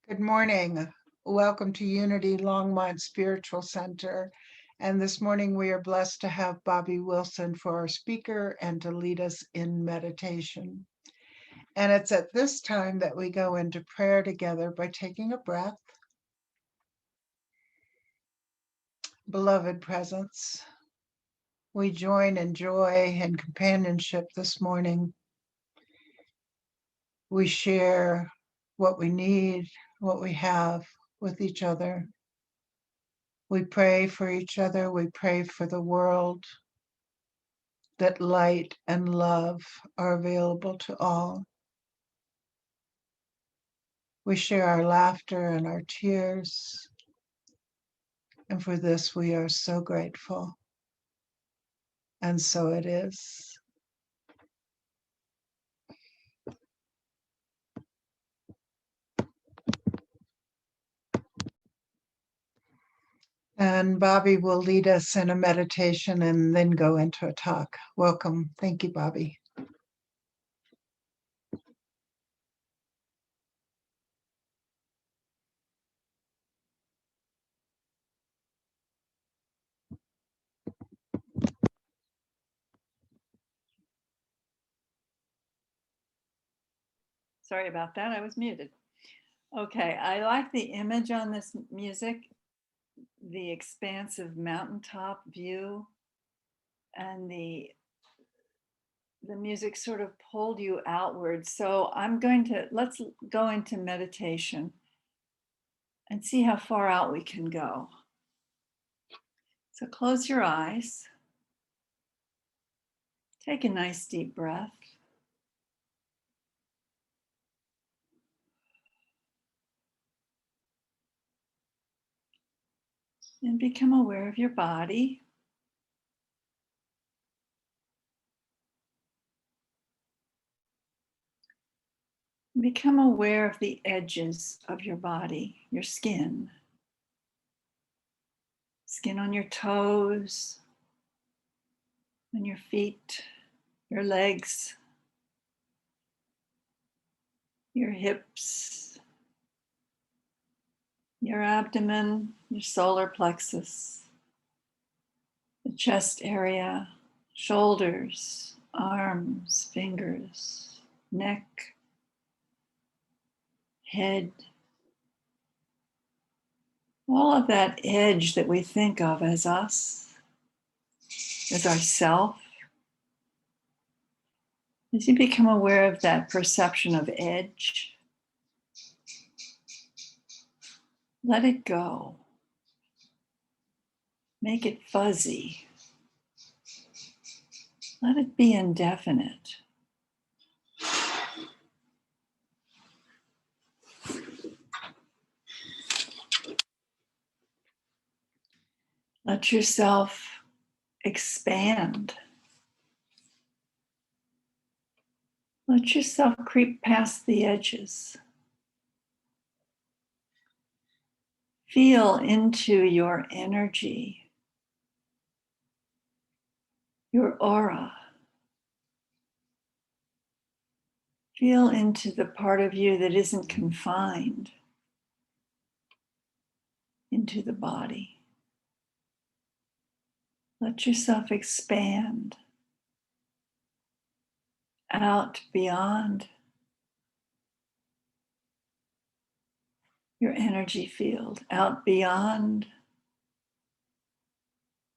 Good morning. Welcome to Unity Longmont Spiritual Center. And this morning we are blessed to have Bobbie Wilson for our speaker and to lead us in meditation. And it's at this time that we go into prayer together by taking a breath. Beloved presence, we join in joy and companionship this morning. We share what we need, what we have with each other. We pray for each other. We pray for the world, that light and love are available to all. We share our laughter and our tears. And for this, we are so grateful. And so it is. And Bobbie will lead us in a meditation and then go into a talk. Welcome. Thank you, Bobbie. Sorry about that, I was muted. Okay, I like the image on this music, the expansive mountaintop view, and the music sort of pulled you outward. So let's go into meditation and see how far out we can go. So close your eyes. Take a nice deep breath. And become aware of your body. Become aware of the edges of your body, your skin. Skin on your toes, on your feet, your legs, your hips, your abdomen, your solar plexus, the chest area, shoulders, arms, fingers, neck, head. All of that edge that we think of as us, as ourself. As you become aware of that perception of edge, let it go. Make it fuzzy. Let it be indefinite. Let yourself expand. Let yourself creep past the edges. Feel into your energy, your aura. Feel into the part of you that isn't confined into the body. Let yourself expand out beyond your energy field, out beyond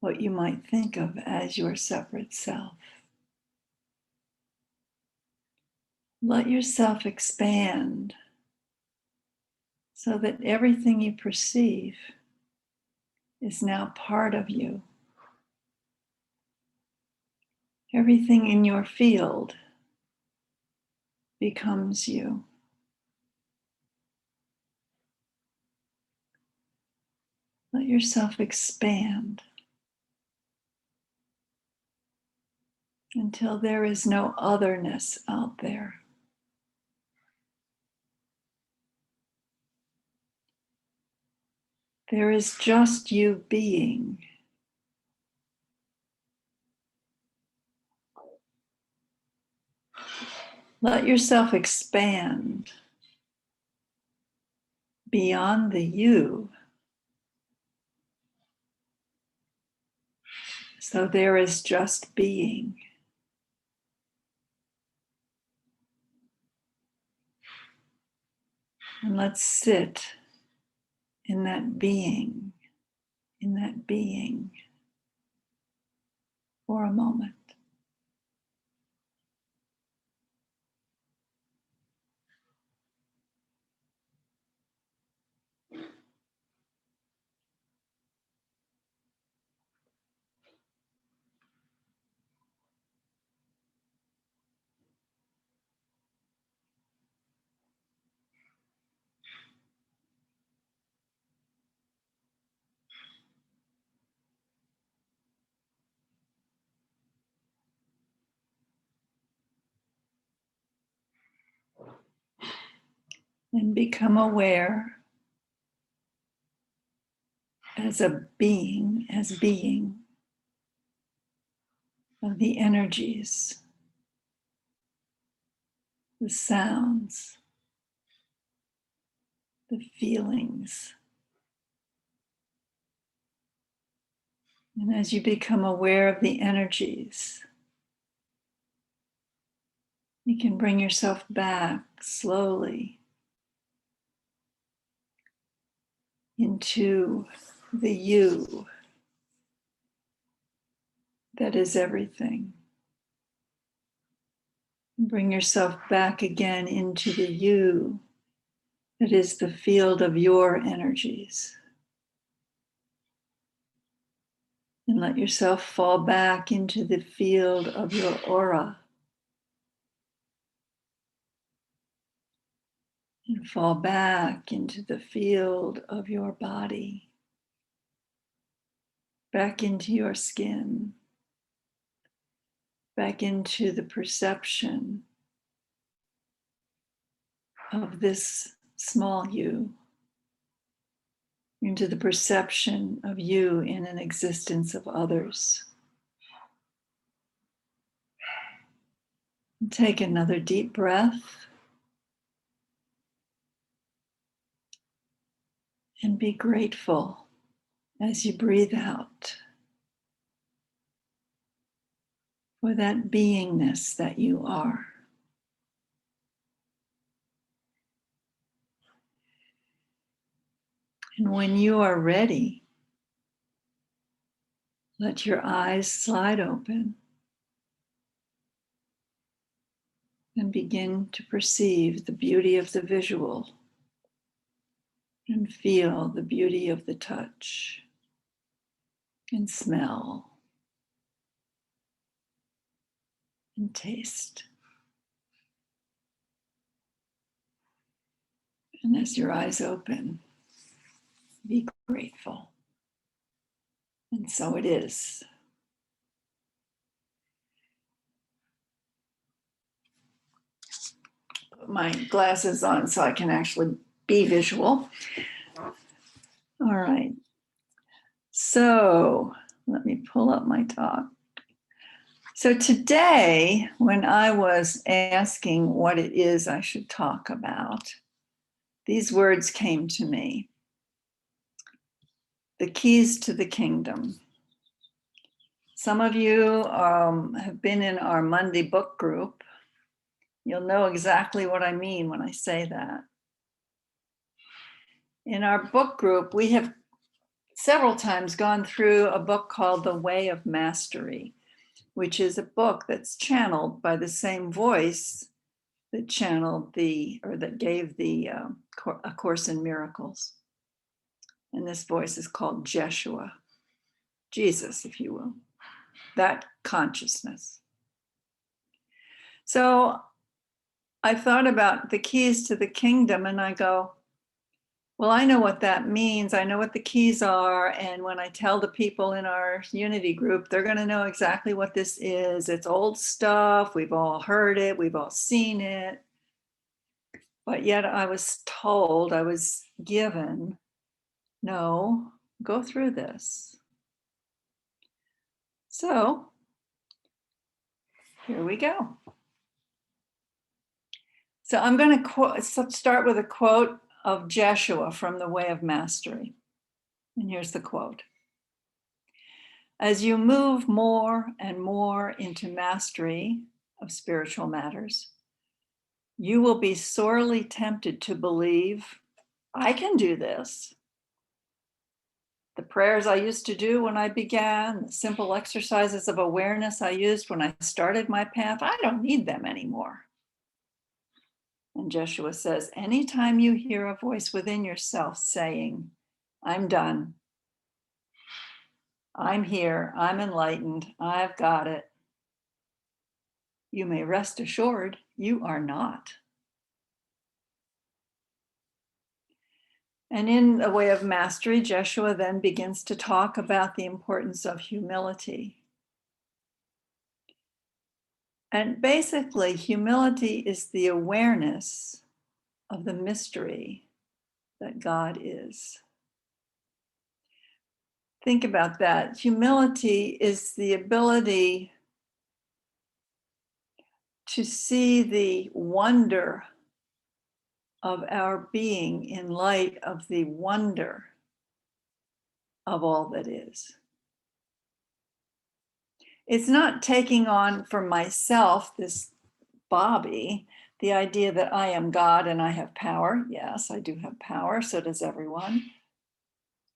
what you might think of as your separate self. Let yourself expand so that everything you perceive is now part of you. Everything in your field becomes you. Let yourself expand until there is no otherness out there. There is just you being. Let yourself expand beyond the you. So there is just being. And let's sit in that being, for a moment. And become aware as being of the energies, the sounds, the feelings. And as you become aware of the energies, you can bring yourself back slowly into the you that is everything. Bring yourself back again into the you that is the field of your energies. And let yourself fall back into the field of your aura. And fall back into the field of your body. Back into your skin. Back into the perception of this small you. Into the perception of you in an existence of others. And take another deep breath. And be grateful as you breathe out for that beingness that you are. And when you are ready, let your eyes slide open and begin to perceive the beauty of the visual and feel the beauty of the touch and smell and taste. And as your eyes open, be grateful. And so it is. Put my glasses on so I can actually be visual. All right. So let me pull up my talk. So today, when I was asking what it is I should talk about, these words came to me. The keys to the kingdom. Some of you have been in our Monday book group. You'll know exactly what I mean when I say that. In our book group, we have several times gone through a book called The Way of Mastery, which is a book that's channeled by the same voice that channeled that gave A Course in Miracles. And this voice is called Jeshua, Jesus, if you will, that consciousness. So I thought about the keys to the kingdom and I go, well, I know what that means. I know what the keys are. And when I tell the people in our unity group, they're going to know exactly what this is. It's old stuff. We've all heard it. We've all seen it. But yet I was told, I was given, no, go through this. So here we go. So I'm going to start with a quote of Jeshua from The Way of Mastery. And here's the quote. As you move more and more into mastery of spiritual matters, you will be sorely tempted to believe, I can do this. The prayers I used to do when I began, the simple exercises of awareness I used when I started my path, I don't need them anymore. And Jeshua says, anytime you hear a voice within yourself saying, I'm done, I'm here, I'm enlightened, I've got it, you may rest assured you are not. And in A Way of Mastery, Jeshua then begins to talk about the importance of humility. And basically, humility is the awareness of the mystery that God is. Think about that. Humility is the ability to see the wonder of our being in light of the wonder of all that is. It's not taking on for myself, this Bobbie, the idea that I am God and I have power. Yes, I do have power, so does everyone.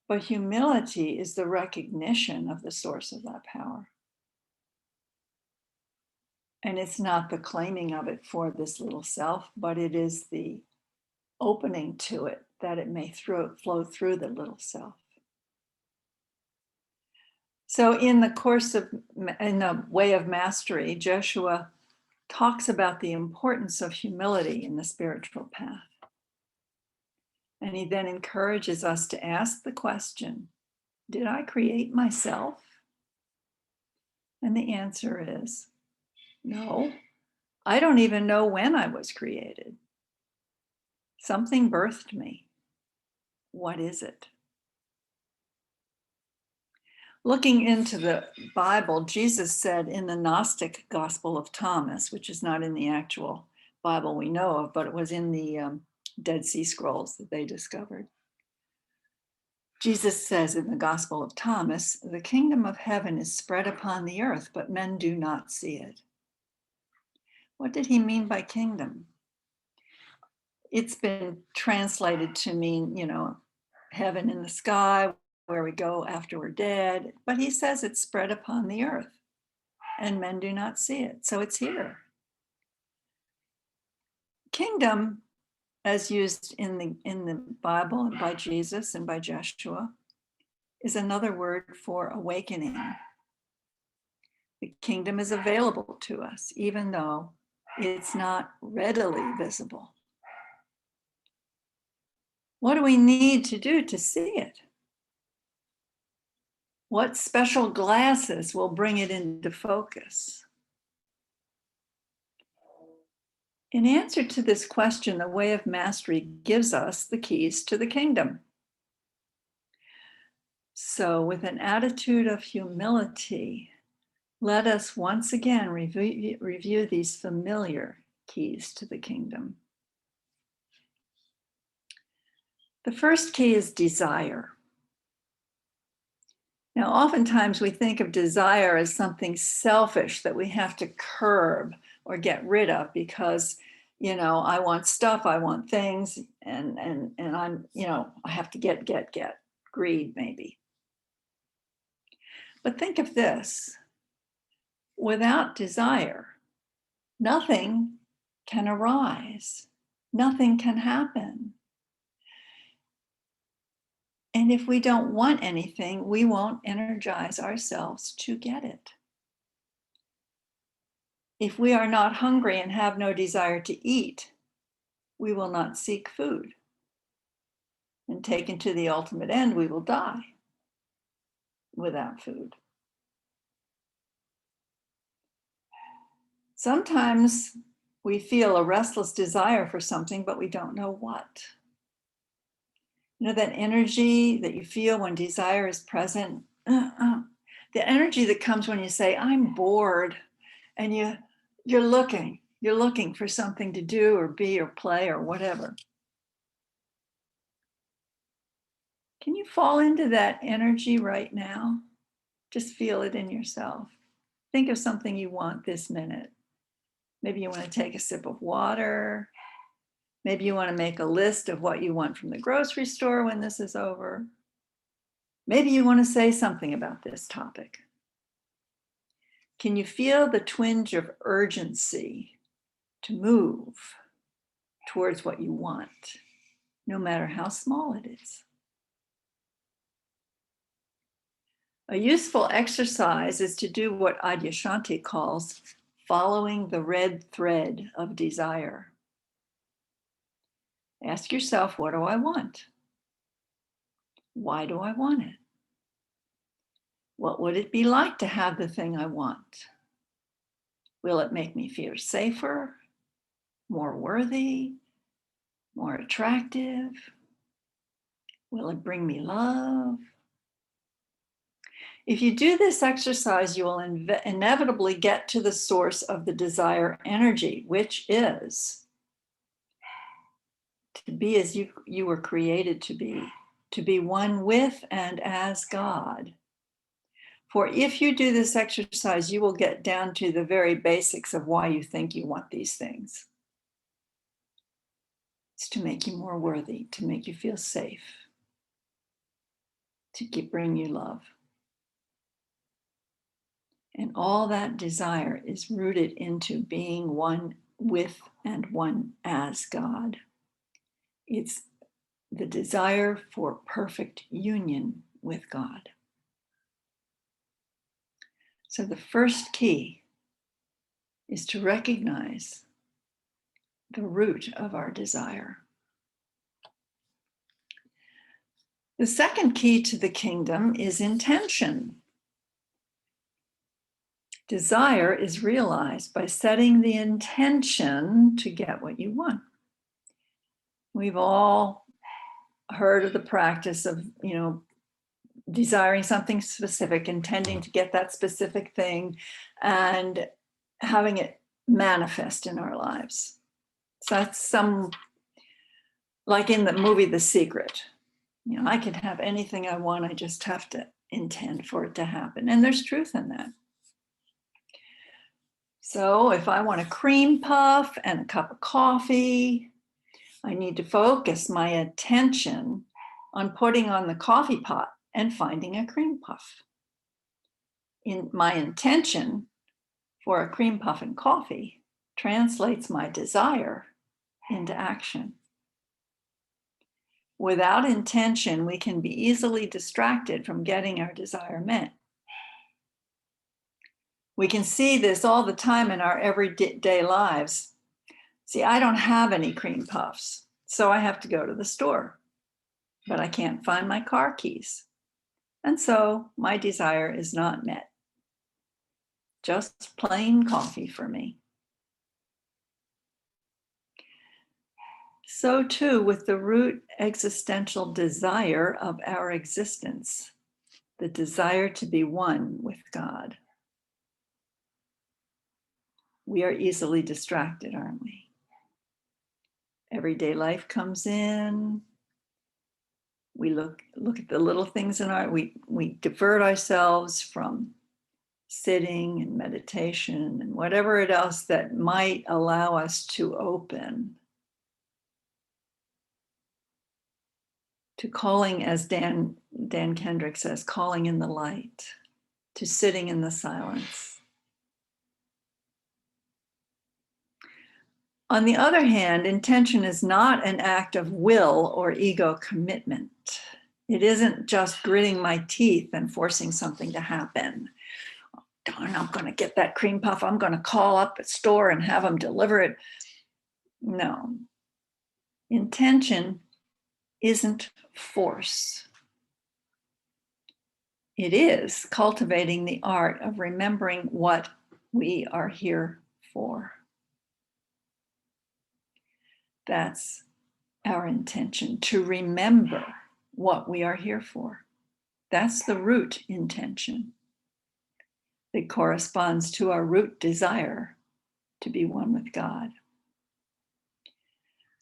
But humility is the recognition of the source of that power. And it's not the claiming of it for this little self, but it is the opening to it that it may flow through the little self. So in the Way of Mastery, Joshua talks about the importance of humility in the spiritual path. And he then encourages us to ask the question, did I create myself? And the answer is no. I don't even know when I was created. Something birthed me. What is it? Looking into the Bible, Jesus said in the Gnostic Gospel of Thomas, which is not in the actual Bible we know of, but it was in the Dead Sea Scrolls that they discovered. Jesus says in the Gospel of Thomas, the kingdom of heaven is spread upon the earth, but men do not see it. What did he mean by kingdom? It's been translated to mean, heaven in the sky, where we go after we're dead. But he says it's spread upon the earth and men do not see it. So it's here. Kingdom, as used in the Bible and by Jesus and by Joshua, is another word for awakening. The kingdom is available to us, even though it's not readily visible. What do we need to do to see it? What special glasses will bring it into focus? In answer to this question, the Way of Mastery gives us the keys to the kingdom. So, with an attitude of humility, let us once again review these familiar keys to the kingdom. The first key is desire. Now, oftentimes we think of desire as something selfish that we have to curb or get rid of because, I want stuff, I want things, and I'm, I have to get, greed maybe. But think of this, without desire, nothing can arise, nothing can happen. And if we don't want anything, we won't energize ourselves to get it. If we are not hungry and have no desire to eat, we will not seek food. And taken to the ultimate end, we will die without food. Sometimes we feel a restless desire for something, but we don't know what. That energy that you feel when desire is present, the energy that comes when you say, I'm bored, and you're looking for something to do or be or play or whatever. Can you fall into that energy right now? Just feel it in yourself. Think of something you want this minute. Maybe you want to take a sip of water. Maybe you want to make a list of what you want from the grocery store when this is over. Maybe you want to say something about this topic. Can you feel the twinge of urgency to move towards what you want, no matter how small it is? A useful exercise is to do what Adyashanti calls following the red thread of desire. Ask yourself, what do I want? Why do I want it? What would it be like to have the thing I want? Will it make me feel safer, more worthy, more attractive? Will it bring me love? If you do this exercise, you will inevitably get to the source of the desire energy, which is to be as you were created to be one with and as God. For if you do this exercise, you will get down to the very basics of why you think you want these things. It's to make you more worthy, to make you feel safe, to bring you love. And all that desire is rooted into being one with and one as God. It's the desire for perfect union with God. So the first key is to recognize the root of our desire. The second key to the kingdom is intention. Desire is realized by setting the intention to get what you want. We've all heard of the practice of, desiring something specific, intending to get that specific thing, and having it manifest in our lives. So that's like in the movie The Secret. I can have anything I want, I just have to intend for it to happen. And there's truth in that. So if I want a cream puff and a cup of coffee, I need to focus my attention on putting on the coffee pot and finding a cream puff. In my intention for a cream puff and coffee translates my desire into action. Without intention, we can be easily distracted from getting our desire met. We can see this all the time in our everyday lives. See, I don't have any cream puffs, so I have to go to the store, but I can't find my car keys. And so my desire is not met. Just plain coffee for me. So too with the root existential desire of our existence, the desire to be one with God. We are easily distracted, aren't we? Everyday life comes in. We look at the little things we divert ourselves from sitting and meditation and whatever else that might allow us to open to calling, as Dan Kendrick says, calling in the light, to sitting in the silence. On the other hand, intention is not an act of will or ego commitment. It isn't just gritting my teeth and forcing something to happen. Darn, I'm going to get that cream puff. I'm going to call up a store and have them deliver it. No. Intention isn't force. It is cultivating the art of remembering what we are here for. That's our intention, to remember what we are here for. That's the root intention that corresponds to our root desire to be one with God.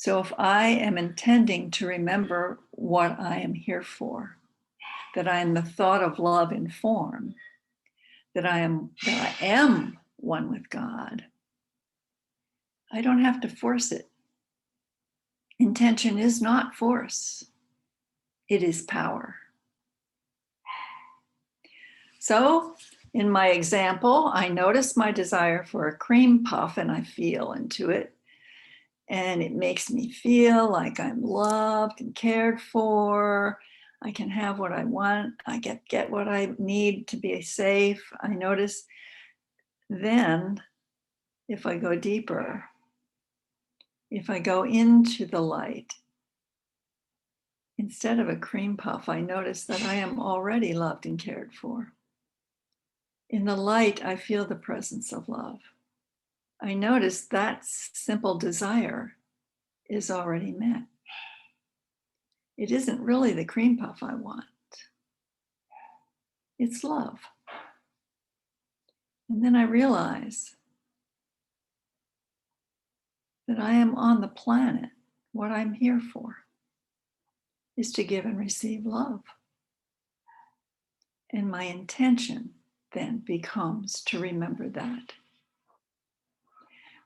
So if I am intending to remember what I am here for, that I am the thought of love in form, that I am one with God, I don't have to force it. Intention is not force, it is power. So in my example, I notice my desire for a cream puff and I feel into it. And it makes me feel like I'm loved and cared for. I can have what I want. I get what I need to be safe. I notice then, if I go deeper, if I go into the light, instead of a cream puff, I notice that I am already loved and cared for. In the light, I feel the presence of love. I notice that simple desire is already met. It isn't really the cream puff I want. It's love. And then I realize that I am on the planet. What I'm here for is to give and receive love. And my intention then becomes to remember that.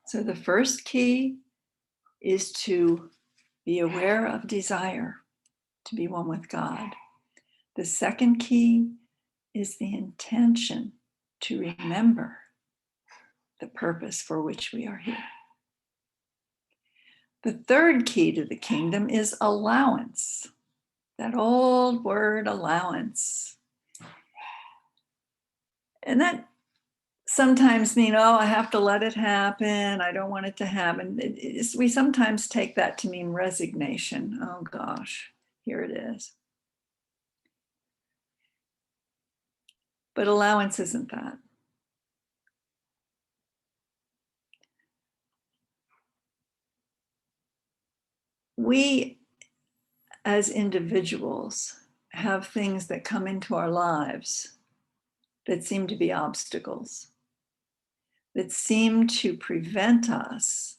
So the first key is to be aware of desire, to be one with God. The second key is the intention to remember the purpose for which we are here. The third key to the kingdom is allowance. That old word, allowance. And that sometimes means, oh, I have to let it happen. I don't want it to happen. We sometimes take that to mean resignation. Oh gosh, here it is. But allowance isn't that. We, as individuals, have things that come into our lives that seem to be obstacles, that seem to prevent us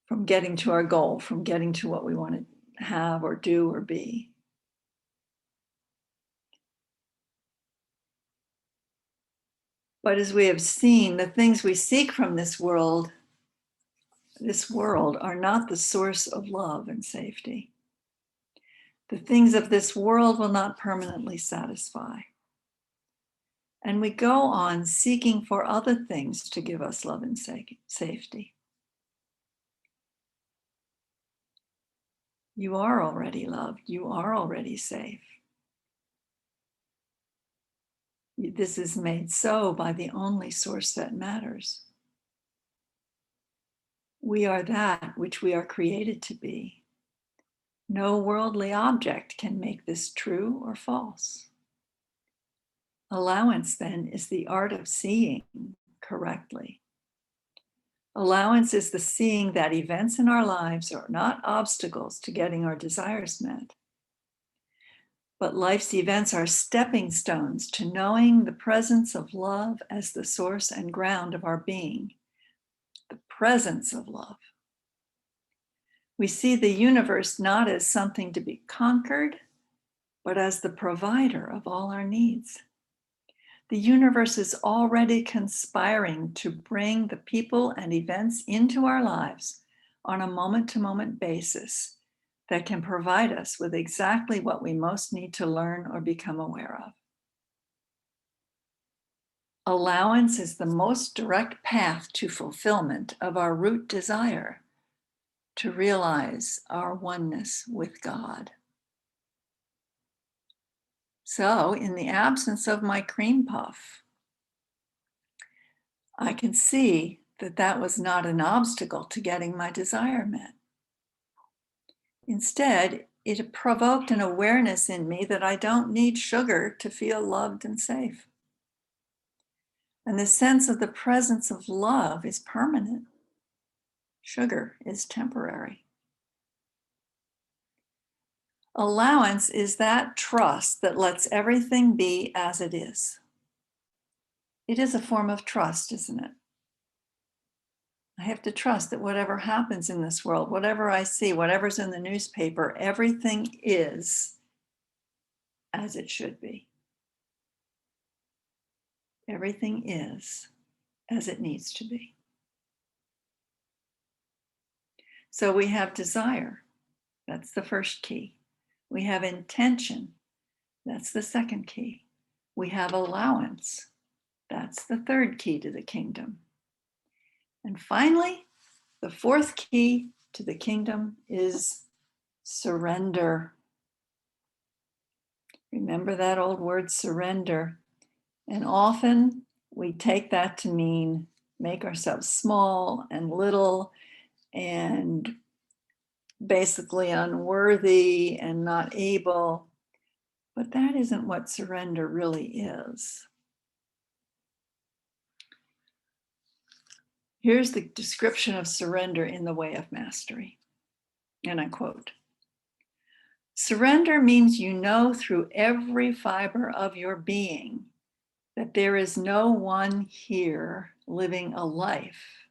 from getting to our goal, from getting to what we want to have or do or be. But as we have seen, the things we seek from this world are not the source of love and safety. The things of this world will not permanently satisfy. And we go on seeking for other things to give us love and safety. You are already loved. You are already safe. This is made so by the only source that matters. We are that which we are created to be. No worldly object can make this true or false. Allowance, then, is the art of seeing correctly. Allowance is the seeing that events in our lives are not obstacles to getting our desires met, but life's events are stepping stones to knowing the presence of love as the source and ground of our being, the presence of love. We see the universe not as something to be conquered, but as the provider of all our needs. The universe is already conspiring to bring the people and events into our lives on a moment-to-moment basis that can provide us with exactly what we most need to learn or become aware of. Allowance is the most direct path to fulfillment of our root desire to realize our oneness with God. So, in the absence of my cream puff, I can see that that was not an obstacle to getting my desire met. Instead, it provoked an awareness in me that I don't need sugar to feel loved and safe. And the sense of the presence of love is permanent. Sugar is temporary. Allowance is that trust that lets everything be as it is. It is a form of trust, isn't it? I have to trust that whatever happens in this world, whatever I see, whatever's in the newspaper, everything is as it should be. Everything is as it needs to be. So we have desire. That's the first key. We have intention. That's the second key. We have allowance. That's the third key to the kingdom. And finally, the fourth key to the kingdom is surrender. Remember that old word, surrender. And often we take that to mean make ourselves small and little and basically unworthy and not able. But that isn't what surrender really is. Here's the description of surrender in The Way of Mastery. And I quote, "Surrender means you know through every fiber of your being that there is no one here living a life.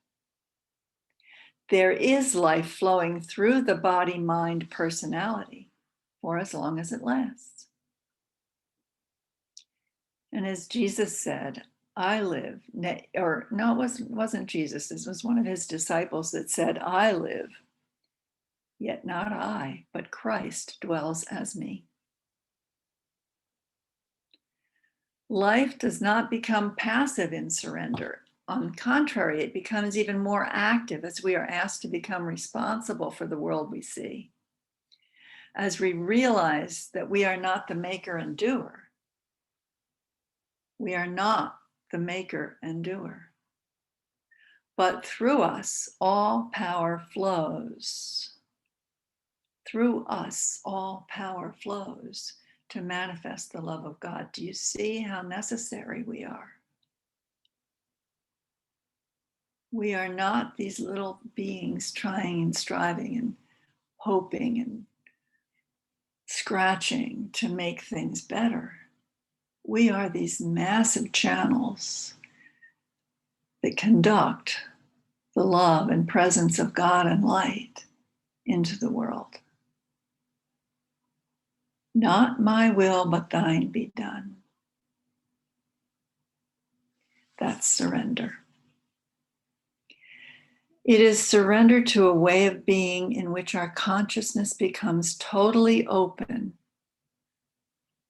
There is life flowing through the body, mind, personality for as long as it lasts. And as Jesus said, I live, or no, it wasn't Jesus. This was one of his disciples that said, I live, yet not I, but Christ dwells as me. Life does not become passive in surrender. On the contrary, it becomes even more active as we are asked to become responsible for the world we see. As we realize that we are not the maker and doer. We are not the maker and doer. But through us, all power flows. Through us, all power flows to manifest the love of God. Do you see how necessary we are? We are not these little beings trying and striving and hoping and scratching to make things better. We are these massive channels that conduct the love and presence of God and light into the world. Not my will, but thine be done. That's surrender. It is surrender to a way of being in which our consciousness becomes totally open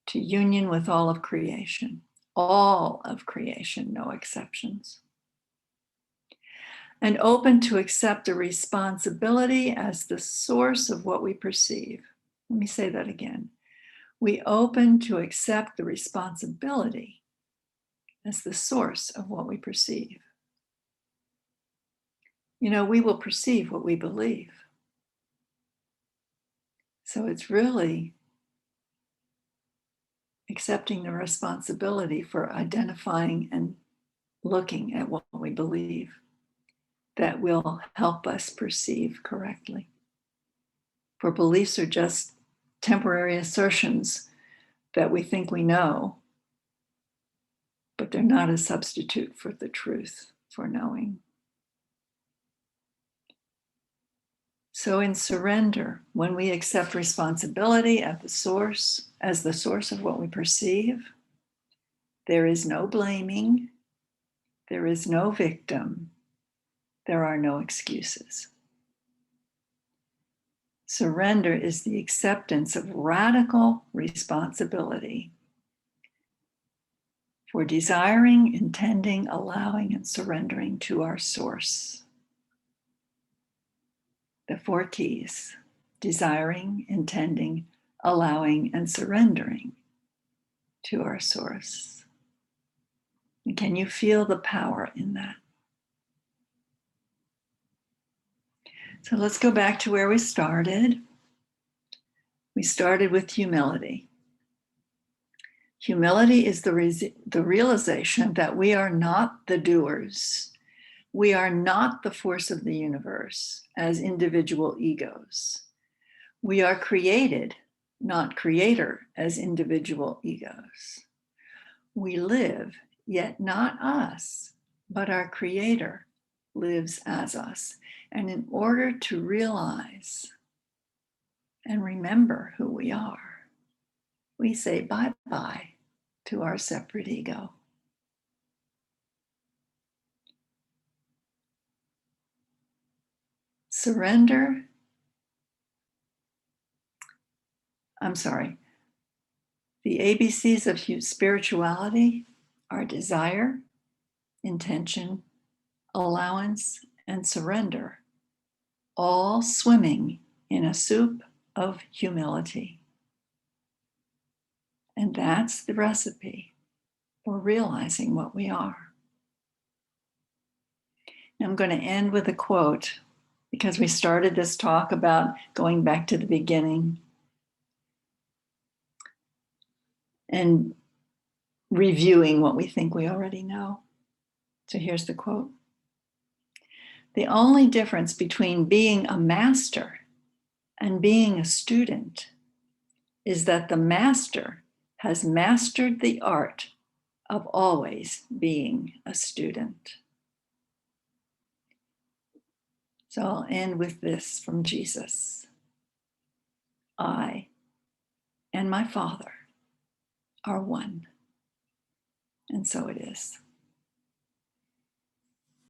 to union with all of creation, no exceptions. And open to accept a responsibility as the source of what we perceive. Let me say that again. We open to accept the responsibility as the source of what we perceive. You know, we will perceive what we believe. So it's really accepting the responsibility for identifying and looking at what we believe that will help us perceive correctly. For beliefs are just temporary assertions that we think we know, but they're not a substitute for the truth, for knowing. So in surrender, when we accept responsibility as the source of what we perceive, there is no blaming, there is no victim, there are no excuses. Surrender is the acceptance of radical responsibility for desiring, intending, allowing, and surrendering to our source. The four keys: desiring, intending, allowing, and surrendering to our source. And can you feel the power in that? So let's go back to where we started. We started with humility. Humility is the realization that we are not the doers. We are not the force of the universe as individual egos. We are created, not creator, as individual egos. We live, yet not us, but our creator, lives as us. And in order to realize and remember who we are, we say bye-bye to our separate ego. Surrender. The ABCs of spirituality are desire, intention, allowance, and surrender, all swimming in a soup of humility. And that's the recipe for realizing what we are. I'm going to end with a quote because we started this talk about going back to the beginning and reviewing what we think we already know. So here's the quote. The only difference between being a master and being a student is that the master has mastered the art of always being a student. So I'll end with this from Jesus. I and my Father are one. And so it is.